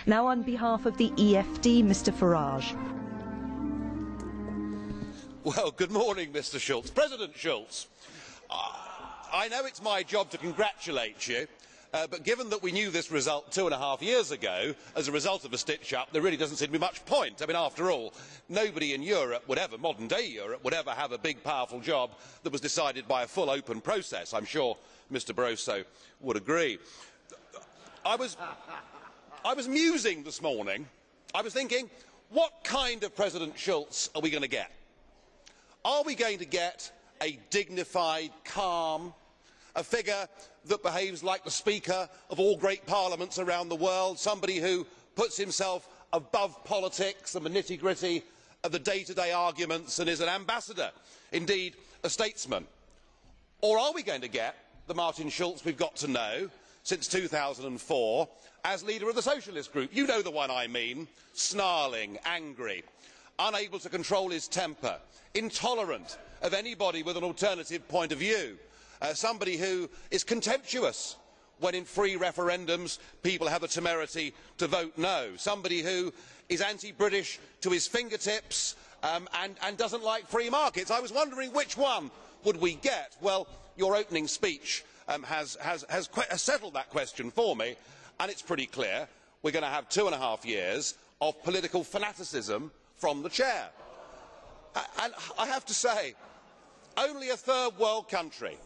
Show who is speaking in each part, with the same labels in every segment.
Speaker 1: Now on behalf of the EFD, Mr Farage.
Speaker 2: Well, good morning, Mr Schulz. President Schulz, I know it's my job to congratulate you, but given that we knew this result 2.5 years ago as a result of a stitch-up, there really doesn't seem to be much point. I mean, after all, nobody in Europe would ever, modern-day Europe, would ever have a big, powerful job that was decided by a full, open process. I'm sure Mr Barroso would agree. I was musing this morning. I was thinking, what kind of President Schulz are we going to get? Are we going to get a dignified, calm, a figure that behaves like the Speaker of all great parliaments around the world, somebody who puts himself above politics and the nitty-gritty of the day-to-day arguments and is an ambassador, indeed a statesman? Or are we going to get the Martin Schulz we've got to know since 2004 as leader of the Socialist Group? You know the one I mean: snarling, angry, unable to control his temper, intolerant of anybody with an alternative point of view, somebody who is contemptuous when in free referendums people have the temerity to vote no, somebody who is anti-British to his fingertips and doesn't like free markets. I was wondering which one would we get. Well, your opening speech has settled that question for me, and it's pretty clear. We're going to have 2.5 years of political fanaticism from the chair. And I have to say, only a third world country,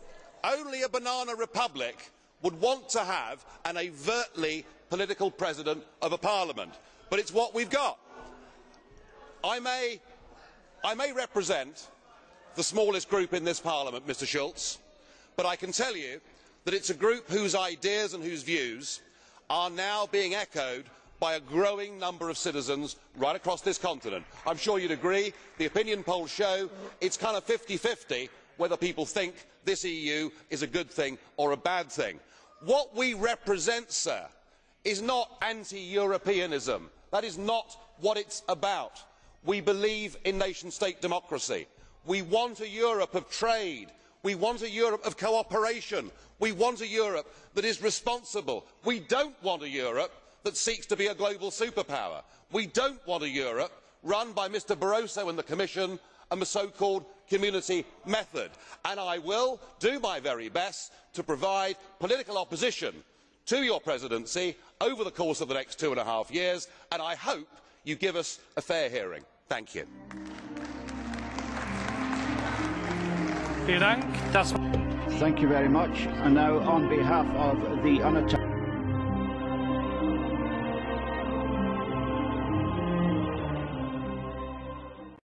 Speaker 2: only a banana republic would want to have an overtly political president of a parliament. But it's what we've got. I may represent the smallest group in this parliament, Mr Schulz, but I can tell you that it's a group whose ideas and whose views are now being echoed by a growing number of citizens right across this continent. I'm sure you'd agree. The opinion polls show it's kind of 50-50 whether people think this EU is a good thing or a bad thing. What we represent, sir, is not anti-Europeanism. That is not what it's about. We believe in nation-state democracy. We want a Europe of trade. We want a Europe of cooperation. We want a Europe that is responsible. We don't want a Europe that seeks to be a global superpower. We don't want a Europe run by Mr Barroso and the Commission and the so-called community method. And I will do my very best to provide political opposition to your presidency over the course of the next 2.5 years, and I hope you give us a fair hearing. Thank you.
Speaker 3: Thank you very much. And now, on behalf of the unattached